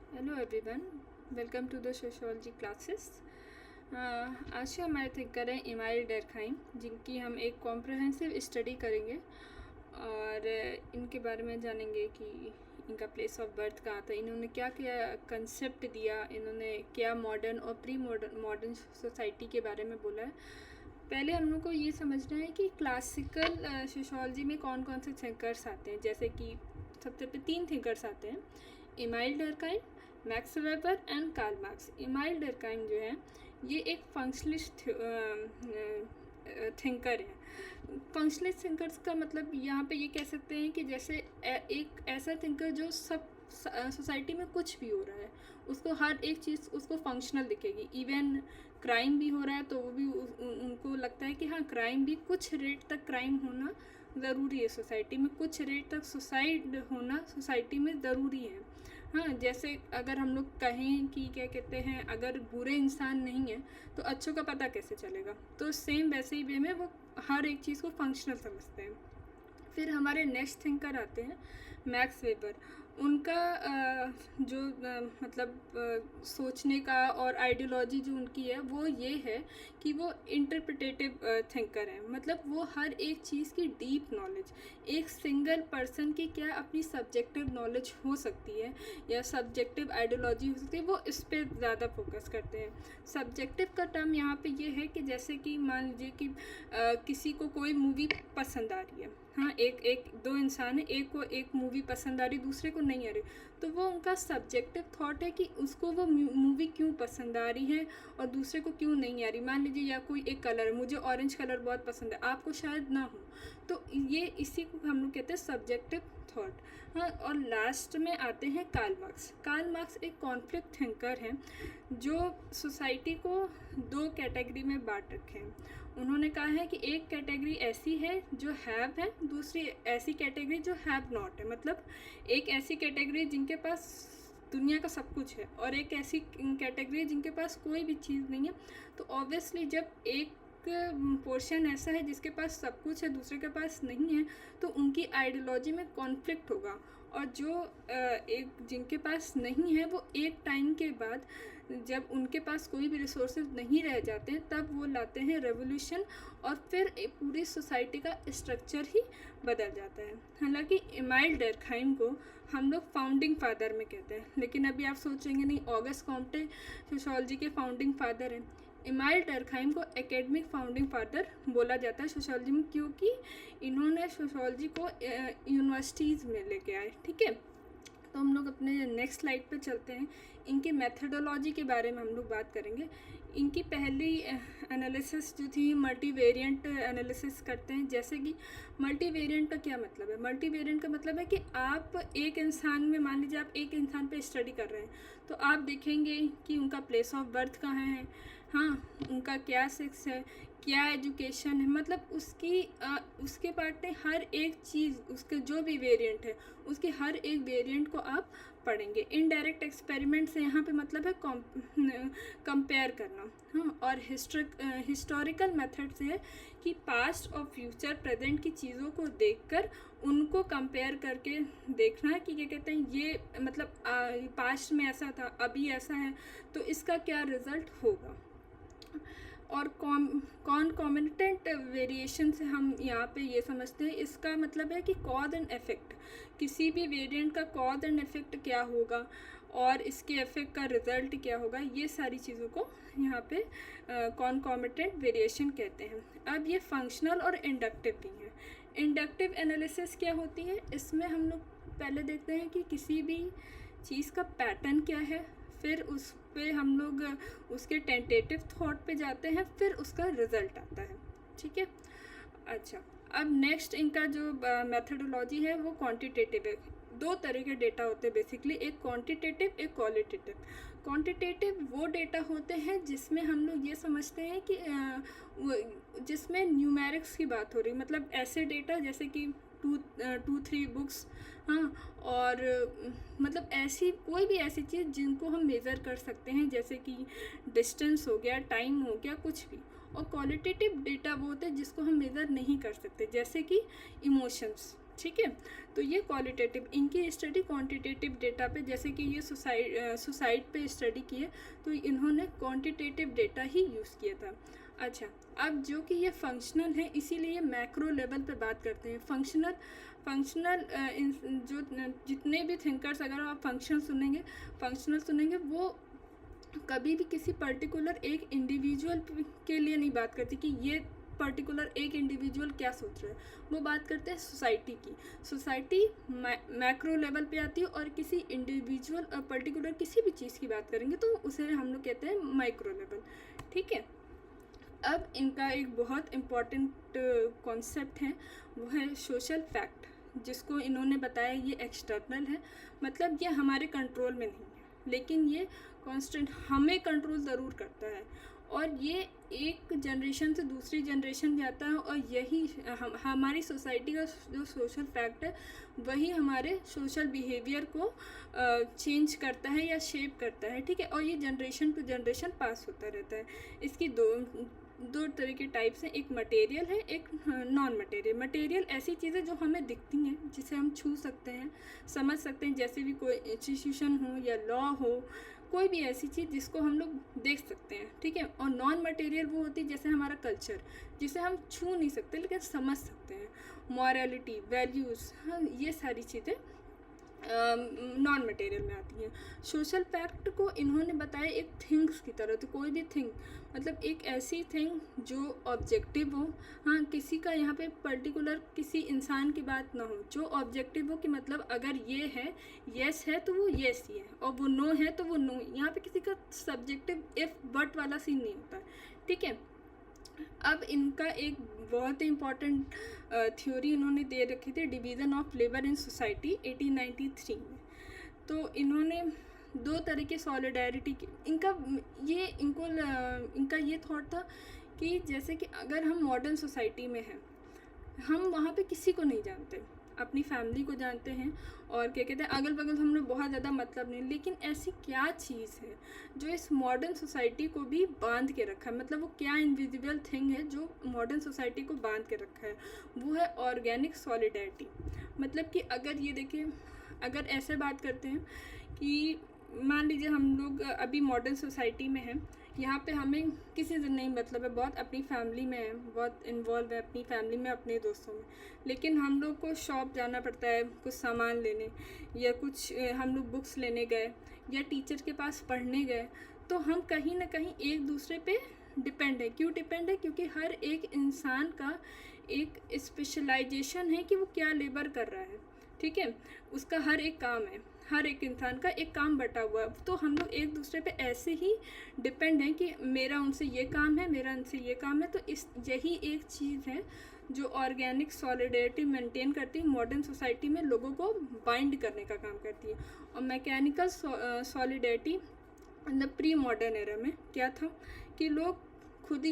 Hello everyone, welcome to the sociology classes. आज के हमारे थिंकर हैं इमाइल डर्कहाइम, जिनकी हम एक कॉम्प्रहेंसिव स्टडी करेंगे और इनके बारे में जानेंगे कि इनका प्लेस ऑफ बर्थ कहाँ था, इन्होंने क्या क्या कंसेप्ट दिया, इन्होंने क्या मॉडर्न और प्री मॉडर्न सोसाइटी के बारे में बोला है। पहले हम लोग को ये समझना है कि क्लासिकल सोशियोलॉजी में कौन कौन से थिंकर्स आते हैं। जैसे कि सबसे पहले 3 थिंकर्स आते हैं, Emile Durkheim, Max Weber and Karl Marx. Emile Durkheim जो है ये एक फंक्शनलिस्ट थिंकर है। फंक्शनलिस्ट थिंकर्स का मतलब यहाँ पे ये कह सकते हैं कि जैसे एक ऐसा थिंकर जो सब सोसाइटी में कुछ भी हो रहा है उसको हर एक चीज़ उसको फंक्शनल दिखेगी। इवन क्राइम भी हो रहा है तो वो भी उनको लगता है कि हाँ, क्राइम भी कुछ रेट तक क्राइम होना ज़रूरी है सोसाइटी में, कुछ रेट तक सुसाइड होना सोसाइटी में ज़रूरी है। हाँ, जैसे अगर हम लोग कहें कि क्या कहते हैं, अगर बुरे इंसान नहीं है तो अच्छों का पता कैसे चलेगा, तो सेम वैसे ही वे में वो हर एक चीज़ को फंक्शनल समझते हैं। फिर हमारे नेक्स्ट थिंकर आते हैं मैक्स वेबर। उनका जो मतलब सोचने का और आइडियोलॉजी जो उनकी है वो ये है कि वो इंटरप्रिटेटिव थिंकर हैं। मतलब वो हर एक चीज़ की डीप नॉलेज, एक सिंगल पर्सन की क्या अपनी सब्जेक्टिव नॉलेज हो सकती है या सब्जेक्टिव आइडियोलॉजी हो सकती है, वो इस पर ज़्यादा फोकस करते हैं। सब्जेक्टिव का टर्म यहाँ पे ये है कि जैसे कि मान लीजिए कि किसी को कोई मूवी पसंद आ रही है, हाँ, एक दो इंसान है, एक को एक मूवी पसंद आ रही, दूसरे को नहीं आ रही, तो वो उनका सब्जेक्टिव थॉट है कि उसको वो मूवी क्यों पसंद आ रही है और दूसरे को क्यों नहीं आ रही। मान लीजिए या कोई एक कलर है, मुझे ऑरेंज कलर बहुत पसंद है, आपको शायद ना हो, तो ये इसी को हम लोग कहते हैं सब्जेक्टिव थॉट। हाँ, और लास्ट में आते हैं कार्ल मार्क्स। कार्ल मार्क्स एक कॉन्फ्लिक्ट थिंकर हैं जो सोसाइटी को 2 कैटेगरी में बांट रखे हैं। उन्होंने कहा है कि एक कैटेगरी ऐसी है जो हैव है, दूसरी ऐसी कैटेगरी जो हैव नॉट है। मतलब एक ऐसी कैटेगरी जिनके पास दुनिया का सब कुछ है और एक ऐसी कैटेगरी जिनके पास कोई भी चीज़ नहीं है। तो ऑब्वियसली जब एक पोर्शन ऐसा है जिसके पास सब कुछ है, दूसरे के पास नहीं है, तो उनकी आइडियोलॉजी में कॉन्फ्लिक्ट होगा। और जो एक जिनके पास नहीं है, वो एक टाइम के बाद जब उनके पास कोई भी रिसोर्सेज नहीं रह जाते हैं, तब वो लाते हैं रेवोल्यूशन और फिर पूरी सोसाइटी का स्ट्रक्चर ही बदल जाता है। हालांकि इमाइल डर्कहाइम को हम लोग फाउंडिंग फादर में कहते हैं, लेकिन अभी आप सोचेंगे नहीं, ऑगस्ट कॉम्टे सोशियोलॉजी के फाउंडिंग फादर हैं। इमाइल डर्कहाइम को एकेडमिक फाउंडिंग फादर बोला जाता है सोशियोलॉजी में, क्योंकि इन्होंने सोशियोलॉजी को यूनिवर्सिटीज़ में लेके आए। ठीक है, तो हम लोग अपने नेक्स्ट स्लाइड पे चलते हैं। इनकी मेथडोलॉजी के बारे में हम लोग बात करेंगे। इनकी पहली एनालिसिस जो थी मल्टीवेरिएंट एनालिसिस करते हैं। जैसे कि मल्टीवेरिएंट का क्या मतलब है? मल्टीवेरिएंट का मतलब है कि आप एक इंसान में, मान लीजिए आप एक इंसान पे स्टडी कर रहे हैं, तो आप देखेंगे कि उनका प्लेस ऑफ बर्थ कहाँ है, हाँ, उनका क्या सेक्स है, क्या एजुकेशन है, मतलब उसके पार्ट में हर एक चीज़, उसके जो भी वेरिएंट है उसके हर एक वेरिएंट को आप पढ़ेंगे। इनडायरेक्ट एक्सपेरिमेंट से यहाँ पे मतलब है कंपेयर करना। हाँ, और हिस्टोरिकल मेथड से है कि पास्ट और फ्यूचर प्रेजेंट की चीज़ों को देखकर उनको कंपेयर करके देखना है कि क्या कहते हैं, ये मतलब पास्ट में ऐसा था, अभी ऐसा है, तो इसका क्या रिज़ल्ट होगा। और कॉन्कॉमिटेंट वेरिएशन से हम यहाँ पे ये समझते हैं, इसका मतलब है कि कॉज एंड इफेक्ट, किसी भी वेरिएंट का कॉज एंड इफेक्ट क्या होगा और इसके इफेक्ट का रिजल्ट क्या होगा, ये सारी चीज़ों को यहाँ पे कॉन्कॉमिटेंट वेरिएशन कहते हैं। अब ये फंक्शनल और इंडक्टिव भी है। इंडक्टिव एनालिसिस क्या होती है? इसमें हम लोग पहले देखते हैं कि किसी भी चीज़ का पैटर्न क्या है, फिर उस पे हम लोग उसके टेंटेटिव थॉट पे जाते हैं, फिर उसका रिजल्ट आता है। ठीक है, अच्छा, अब नेक्स्ट इनका जो मेथडोलॉजी है वो क्वांटिटेटिव है। 2 तरह के डेटा होते हैं बेसिकली, एक क्वांटिटेटिव, एक क्वालिटेटिव। क्वांटिटेटिव वो डेटा होते हैं जिसमें हम लोग ये समझते हैं कि जिसमें न्यूमेरिक्स की बात हो रही, मतलब ऐसे डेटा जैसे कि 2-3 बुक्स, हाँ, और मतलब ऐसी कोई भी ऐसी चीज़ जिनको हम मेज़र कर सकते हैं, जैसे कि डिस्टेंस हो गया, टाइम हो गया, कुछ भी। और क्वालिटेटिव डेटा वो होते हैं जिसको हम मेज़र नहीं कर सकते, जैसे कि इमोशंस। ठीक है। तो ये क्वालिटेटिव, इनकी स्टडी क्वांटिटेटिव डेटा पे, जैसे कि ये सुसाइड पे स्टडी की है तो इन्होंने क्वांटिटेटिव डेटा ही यूज़ किया था। अच्छा, अब जो कि ये फंक्शनल है इसीलिए ये मैक्रो लेवल पे बात करते हैं। फंक्शनल जो जितने भी थिंकर्स, अगर आप फंक्शनल सुनेंगे वो कभी भी किसी पर्टिकुलर एक इंडिविजुअल के लिए नहीं बात करती कि ये पर्टिकुलर एक इंडिविजुअल क्या सोच रहा है। वो बात करते हैं सोसाइटी की। सोसाइटी मैक्रो लेवल पे आती है और किसी इंडिविजुअल पर्टिकुलर किसी भी चीज़ की बात करेंगे तो उसे हम लोग कहते हैं माइक्रो लेवल। ठीक है। अब इनका एक बहुत इम्पॉर्टेंट कॉन्सेप्ट है, वो है सोशल फैक्ट, जिसको इन्होंने बताया ये एक्सटर्नल है, मतलब ये हमारे कंट्रोल में नहीं है, लेकिन ये कांस्टेंट हमें कंट्रोल ज़रूर करता है और ये एक जनरेशन से दूसरी जनरेशन में आता है और यही हमारी सोसाइटी का जो सोशल फैक्ट है वही हमारे सोशल बिहेवियर को चेंज करता है या शेप करता है। ठीक है। और ये जनरेशन टू जनरेशन पास होता रहता है। इसकी दो तरह के टाइप्स हैं, एक मटेरियल है, एक नॉन मटेरियल। मटेरियल ऐसी चीज़ें जो हमें दिखती हैं, जिसे हम छू सकते हैं, समझ सकते हैं, जैसे भी कोई इंस्टीट्यूशन हो या लॉ हो, कोई भी ऐसी चीज़ जिसको हम लोग देख सकते हैं। ठीक है। और नॉन मटेरियल वो होती है जैसे हमारा कल्चर, जिसे हम छू नहीं सकते लेकिन समझ सकते हैं। मॉरलिटी, वैल्यूज़, हाँ, ये सारी चीज़ें नॉन मटेरियल में आती हैं। सोशल फैक्ट को इन्होंने बताया एक थिंग्स की तरह। तो कोई भी थिंग मतलब एक ऐसी थिंग जो ऑब्जेक्टिव हो, हाँ, किसी का यहाँ पे पर्टिकुलर किसी इंसान की बात ना हो, जो ऑब्जेक्टिव हो कि मतलब अगर ये है, येस है तो वो येस ही है, और वो नो है तो वो नो। यहाँ पे किसी का सब्जेक्टिव इफ बट वाला सीन नहीं होता है। ठीक है। अब इनका एक बहुत ही इम्पॉर्टेंट थ्योरी इन्होंने दे रखी थी, division of labour in society 1893 में। तो इन्होंने दो तरह की सॉलिडारिटी की, इनका ये थॉट था कि जैसे कि अगर हम मॉडर्न सोसाइटी में हैं, हम वहाँ पे किसी को नहीं जानते, अपनी फैमिली को जानते हैं और क्या कहते हैं अगल बगल हमने बहुत ज़्यादा मतलब नहीं, लेकिन ऐसी क्या चीज़ है जो इस मॉडर्न सोसाइटी को भी बांध के रखा है, मतलब वो क्या इनविजिबल थिंग है जो मॉडर्न सोसाइटी को बांध के रखा है, वो है ऑर्गेनिक सॉलिडारिटी। मतलब कि अगर ये देखिए, अगर ऐसे बात करते हैं कि मान लीजिए हम लोग अभी मॉडर्न सोसाइटी में हैं, यहाँ पे हमें किसी से नहीं मतलब है, बहुत अपनी फैमिली में है, बहुत इन्वॉल्व है अपनी फैमिली में, अपने दोस्तों में, लेकिन हम लोग को शॉप जाना पड़ता है कुछ सामान लेने, या कुछ हम लोग बुक्स लेने गए या टीचर के पास पढ़ने गए, तो हम कहीं ना कहीं एक दूसरे पे डिपेंड है। क्यों डिपेंड है? क्योंकि हर एक इंसान का एक स्पेशलाइजेशन है कि वो क्या लेबर कर रहा है। ठीक है। उसका हर एक काम है, हर एक इंसान का एक काम बटा हुआ है, तो हम लोग एक दूसरे पे ऐसे ही डिपेंड हैं कि मेरा उनसे ये काम है, मेरा उनसे ये काम है। तो यही एक चीज़ है जो ऑर्गेनिक सॉलिडेरिटी मेंटेन करती है, मॉडर्न सोसाइटी में लोगों को बाइंड करने का काम करती है। और मैकेनिकल सॉलिडेरिटी मतलब प्री मॉडर्न एरा में क्या था कि लोग खुद ही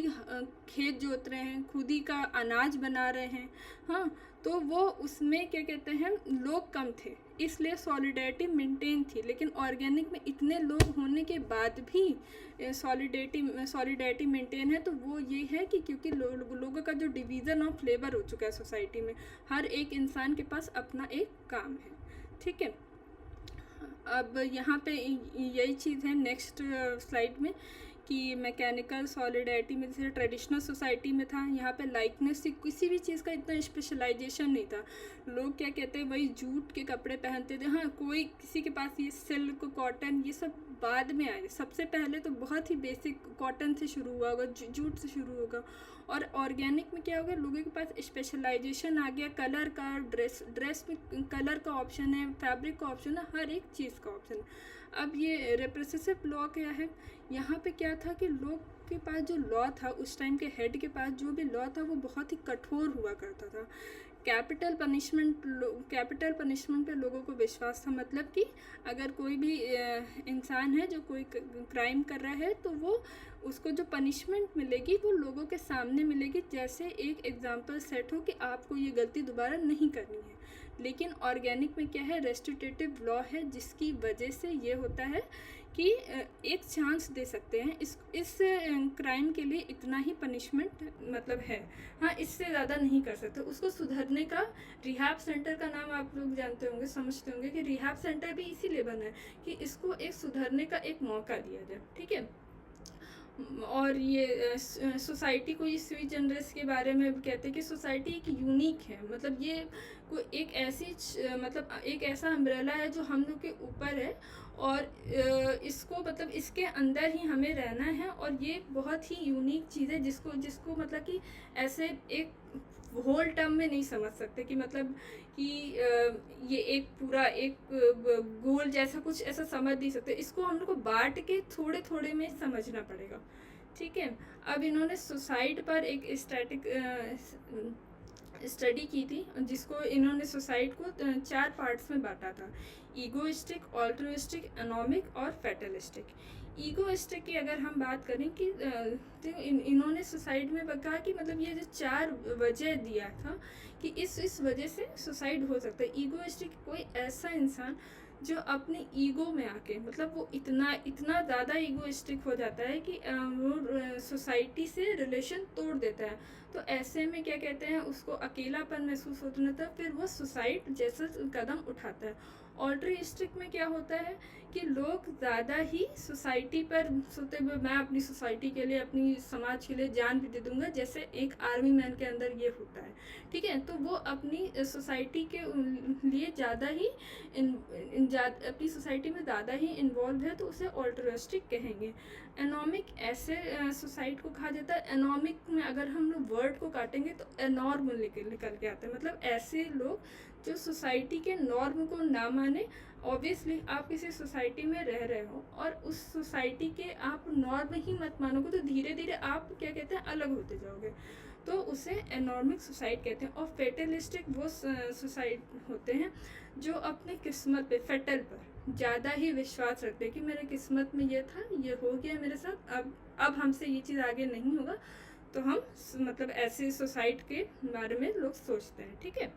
खेत जोत रहे हैं, खुद ही का अनाज बना रहे हैं, हाँ, तो वो उसमें क्या कहते हैं लोग कम थे, इसलिए सॉलिडेरिटी मेंटेन थी। लेकिन ऑर्गेनिक में इतने लोग होने के बाद भी सॉलिडेरिटी मेंटेन है, तो वो ये है कि क्योंकि लोगों का जो डिवीज़न ऑफ लेबर हो चुका है सोसाइटी में, हर एक इंसान के पास अपना एक काम है। ठीक है। अब यहाँ पे यही चीज़ है नेक्स्ट स्लाइड में कि मैकेनिकल सॉलिडेरिटी में जैसे ट्रेडिशनल सोसाइटी में था, यहाँ पे लाइकनेस से किसी भी चीज़ का इतना स्पेशलाइजेशन नहीं था। लोग क्या कहते हैं वही जूट के कपड़े पहनते थे, हाँ, कोई किसी के पास ये सिल्क कॉटन ये सब बाद में आए, सबसे पहले तो बहुत ही बेसिक कॉटन से शुरू हुआ होगा, जूट से शुरू होगा। और ऑर्गेनिक में क्या हो गया, लोगों के पास स्पेशलाइजेशन आ गया, कलर का, ड्रेस में कलर का ऑप्शन है, फैब्रिक का ऑप्शन है, हर एक चीज़ का ऑप्शन है। अब ये रेप्रेसिव लॉ क्या है, यहाँ पे क्या था कि लोग के पास जो लॉ था, उस टाइम के हेड के पास जो भी लॉ था वो बहुत ही कठोर हुआ करता था। कैपिटल पनिशमेंट पे लोगों को विश्वास था, मतलब कि अगर कोई भी इंसान है जो कोई क्राइम कर रहा है तो वो उसको जो पनिशमेंट मिलेगी वो लोगों के सामने मिलेगी, जैसे एक एग्जांपल सेट हो कि आपको ये गलती दोबारा नहीं करनी है। लेकिन ऑर्गेनिक में क्या है, रेस्टिट्यूटिव लॉ है, जिसकी वजह से ये होता है कि एक चांस दे सकते हैं, इस क्राइम के लिए इतना ही पनिशमेंट मतलब है, हाँ इससे ज़्यादा नहीं कर सकते। उसको सुधरने का, रिहैब सेंटर का नाम आप लोग जानते होंगे, समझते होंगे कि रिहैब सेंटर भी इसीलिए बना है कि इसको एक सुधरने का एक मौका दिया जाए, ठीक है। और ये सोसाइटी को, ये स्वी जनरस के बारे में कहते हैं कि सोसाइटी एक यूनिक है, मतलब ये कोई एक ऐसी मतलब एक ऐसा अम्ब्रेला है जो हम लोग के ऊपर है, और इसको मतलब इसके अंदर ही हमें रहना है, और ये बहुत ही यूनिक चीज़ है जिसको मतलब कि ऐसे एक होल टर्म में नहीं समझ सकते कि मतलब कि ये एक पूरा एक गोल जैसा कुछ ऐसा समझ नहीं सकते, इसको हम लोग को बांट के थोड़े थोड़े में समझना पड़ेगा, ठीक है। अब इन्होंने सुसाइड पर एक स्टडी की थी, जिसको इन्होंने सुसाइड को 4 पार्ट्स में बांटा था, ईगोइस्टिक, ऑल्ट्रुइस्टिक, एनोमिक और फैटलिस्टिक। ईगोइस्टिक की अगर हम बात करें कि तो इन्होंने सुसाइड में कहा कि मतलब ये जो 4 वजह दिया था कि इस वजह से सुसाइड हो सकता है। ईगोइस्टिक कोई ऐसा इंसान जो अपने ईगो में आके मतलब वो इतना ज़्यादा ईगोइस्टिक हो जाता है कि वो सोसाइटी से रिलेशन तोड़ देता है, तो ऐसे में क्या कहते हैं, उसको अकेलापन महसूस होता था, फिर वो सुसाइड जैसा कदम उठाता है। ऑल्ट्रुइस्टिक में क्या होता है कि लोग ज़्यादा ही सोसाइटी पर सोते हुए, मैं अपनी सोसाइटी के लिए, अपनी समाज के लिए जान भी दे दूंगा, जैसे एक आर्मी मैन के अंदर ये होता है, ठीक है। तो वो अपनी सोसाइटी के लिए ज़्यादा ही अपनी सोसाइटी में ज़्यादा ही इन्वॉल्व है, तो उसे ऑल्ट्रुइस्टिक कहेंगे। एनोमिक ऐसे सोसाइटी को कहा जाता है। एनोमिक में अगर हम लोग वर्ड को काटेंगे तो एनॉर्म निकल के आता है, मतलब ऐसे लोग जो सोसाइटी के नॉर्म को ना माने। ऑब्वियसली आप किसी सोसाइटी में रह रहे हो और उस सोसाइटी के आप नॉर्म ही मत मानोगे, तो धीरे धीरे आप क्या कहते हैं, अलग होते जाओगे, तो उसे एनॉर्मिक सोसाइटी कहते हैं। और फेटलिस्टिक वो सोसाइटी होते हैं जो अपने किस्मत पे, फेटल पर ज़्यादा ही विश्वास रखते हैं कि मेरे किस्मत में ये था, ये हो गया मेरे साथ, अब हमसे ये चीज़ आगे नहीं होगा, तो हम मतलब ऐसे सोसाइटी के बारे में लोग सोचते हैं, ठीक है।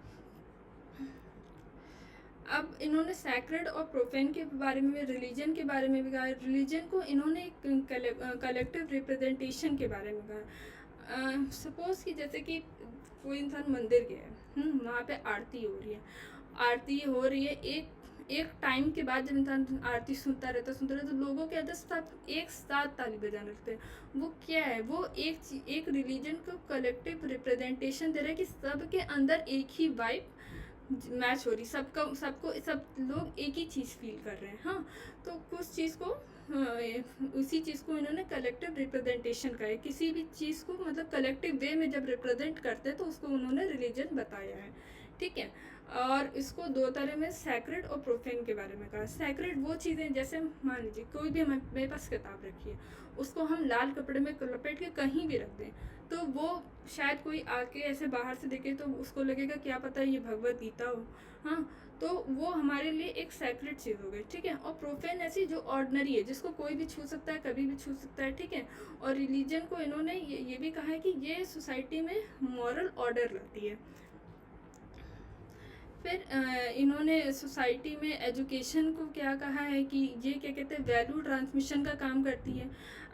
अब इन्होंने सैक्रेड और प्रोफेन के बारे में, रिलीजन के बारे में भी कहा। रिलीजन को इन्होंने कलेक्टिव रिप्रेजेंटेशन के बारे में कहा। सपोज़ कि जैसे कि कोई इंसान मंदिर गया है, वहाँ पे आरती हो रही है, एक टाइम के बाद जब इंसान आरती सुनता रहता है, तो लोगों के अंदर सब एक साथ ताली बजाने लगते हैं। वो क्या है, वो एक रिलीजन को कलेक्टिव रिप्रेजेंटेशन दे रहा है कि सबके अंदर एक ही वाइब मैच हो रही, सब लोग एक ही चीज़ फील कर रहे हैं, हाँ। तो कुछ चीज़ को उसी चीज़ को इन्होंने कलेक्टिव रिप्रेजेंटेशन कहा है। किसी भी चीज़ को मतलब कलेक्टिव वे में जब रिप्रेजेंट करते हैं तो उसको उन्होंने रिलीजन बताया है, ठीक है। और इसको 2 तरह में, सैक्रेड और प्रोफेन के बारे में कहा। सैक्रेड वो चीज़ें, जैसे मान लीजिए कोई भी मेरे पास किताब रखी है, उसको हम लाल कपड़े में लपेट के कहीं भी रख दें, तो वो शायद कोई आके ऐसे बाहर से देखे तो उसको लगेगा क्या पता ये भगवत गीता हो, हाँ। तो वो हमारे लिए एक सैक्रेड चीज़ हो गई, ठीक है। और प्रोफेन ऐसी जो ऑर्डिनरी है, जिसको कोई भी छू सकता है, कभी भी छू सकता है, ठीक है। और रिलीजन को इन्होंने ये भी कहा है कि ये सोसाइटी में मॉरल ऑर्डर लाती है। फिर इन्होंने सोसाइटी में एजुकेशन को क्या कहा है कि ये क्या कहते हैं, वैल्यू ट्रांसमिशन का काम करती है।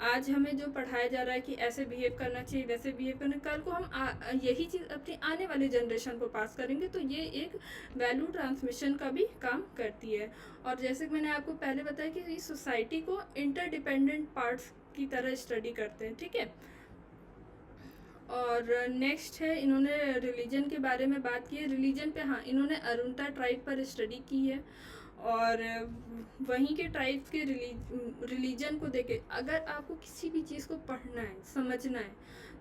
आज हमें जो पढ़ाया जा रहा है कि ऐसे बिहेव करना चाहिए, वैसे बिहेव करना, कल को हम यही चीज़ अपनी आने वाली जनरेशन को पास करेंगे, तो ये एक वैल्यू ट्रांसमिशन का भी काम करती है। और जैसे कि मैंने आपको पहले बताया कि इस सोसाइटी को इंटरडिपेंडेंट पार्ट्स की तरह स्टडी करते हैं, ठीक है। और नेक्स्ट है, इन्होंने रिलीजन के बारे में बात की है। रिलीजन पे, हाँ, इन्होंने अरुणता ट्राइब पर स्टडी की है, और वहीं के ट्राइब के रिलीजन को देखे, अगर आपको किसी भी चीज़ को पढ़ना है, समझना है,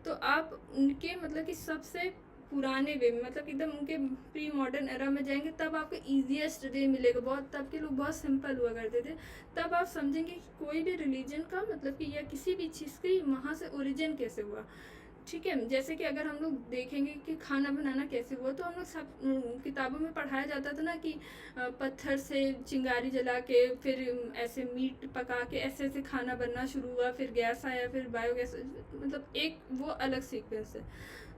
तो आप उनके मतलब कि सबसे पुराने वे में, मतलब एकदम उनके प्री मॉडर्न एरा में जाएंगे, तब आपको ईजिएस्ट वे मिलेगा। बहुत तब के लोग बहुत सिंपल हुआ करते थे, तब आप समझेंगे कि कोई भी रिलीजन का मतलब कि या किसी भी चीज़ की वहाँ से ओरिजिन कैसे हुआ, ठीक है। जैसे कि अगर हम लोग देखेंगे कि खाना बनाना कैसे हुआ, तो हम लोग सब किताबों में पढ़ाया जाता था ना कि पत्थर से चिंगारी जला के फिर ऐसे मीट पका के ऐसे ऐसे खाना बनना शुरू हुआ, फिर गैस आया, फिर बायोगैस, मतलब एक वो अलग सीक्वेंस है।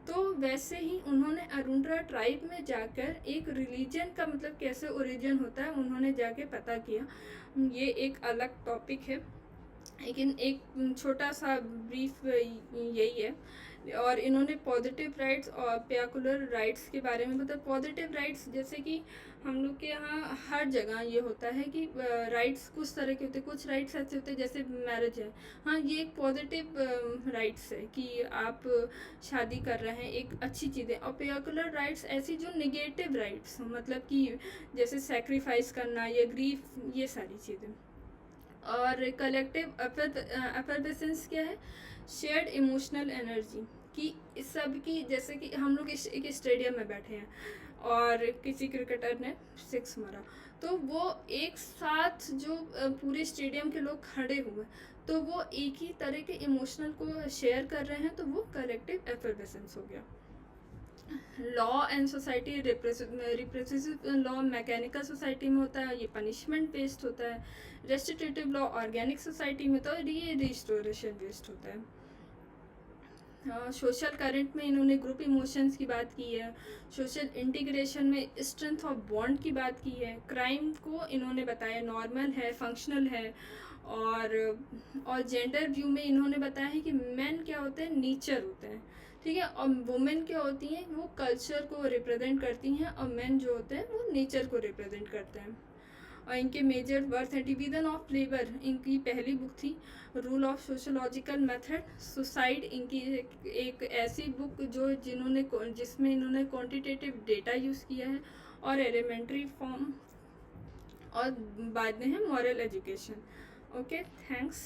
तो वैसे ही उन्होंने अरुंड्रा ट्राइब में जाकर एक रिलीजन का मतलब कैसे ओरिजिन होता है उन्होंने जाके पता किया। ये एक अलग टॉपिक है, लेकिन एक छोटा सा ब्रीफ यही है। और इन्होंने पॉजिटिव राइट्स और पेकुलर राइट्स के बारे में मतलब पॉजिटिव राइट्स जैसे कि हम लोग के यहाँ हर जगह ये होता है कि राइट्स कुछ तरह के होते हैं, कुछ राइट्स ऐसे होते हैं जैसे मैरिज है, हाँ ये एक पॉजिटिव राइट्स है कि आप शादी कर रहे हैं, एक अच्छी चीज़ है। और पेकुलर राइट्स ऐसी जो निगेटिव राइट्स मतलब कि जैसे सेक्रीफाइस करना या ग्रीफ, ये सारी चीज़ें। और कलेक्टिव एफर्वेसेंस क्या है? शेयर्ड इमोशनल एनर्जी कि इस सब की, जैसे कि हम लोग एक स्टेडियम में बैठे हैं और किसी क्रिकेटर ने 6 मारा, तो वो एक साथ जो पूरे स्टेडियम के लोग खड़े हुए तो वो एक ही तरह के इमोशनल को शेयर कर रहे हैं, तो वो कलेक्टिव एफर्वेसेंस हो गया। Law and society repressive law mechanical society में होता है, ये पनिशमेंट बेस्ड होता है। रेस्टिट्यूटिव लॉ ऑर्गेनिक सोसाइटी में, तो ये रिस्टोरेशन बेस्ड होता है। सोशल करंट में इन्होंने ग्रुप इमोशंस की बात की है। सोशल इंटीग्रेशन में स्ट्रेंथ ऑफ बॉन्ड की बात की है। क्राइम को इन्होंने बताया नॉर्मल है, फंक्शनल है। और जेंडर व्यू में इन्होंने बताया है कि मेन क्या होते हैं, नेचर होते हैं, ठीक है, और वुमेन क्या होती हैं, वो कल्चर को रिप्रेजेंट करती हैं, और मेन जो होते हैं वो नेचर को रिप्रेजेंट करते हैं। और इनके मेजर वर्क है डिवीजन ऑफ लेबर, इनकी पहली बुक थी। Rule of sociological method, suicide इनकी एक ऐसी बुक जिसमें इन्होंने क्वांटिटेटिव डेटा यूज़ किया है। और एलिमेंट्री फॉर्म, और बाद में है मॉरल एजुकेशन। Okay, thanks.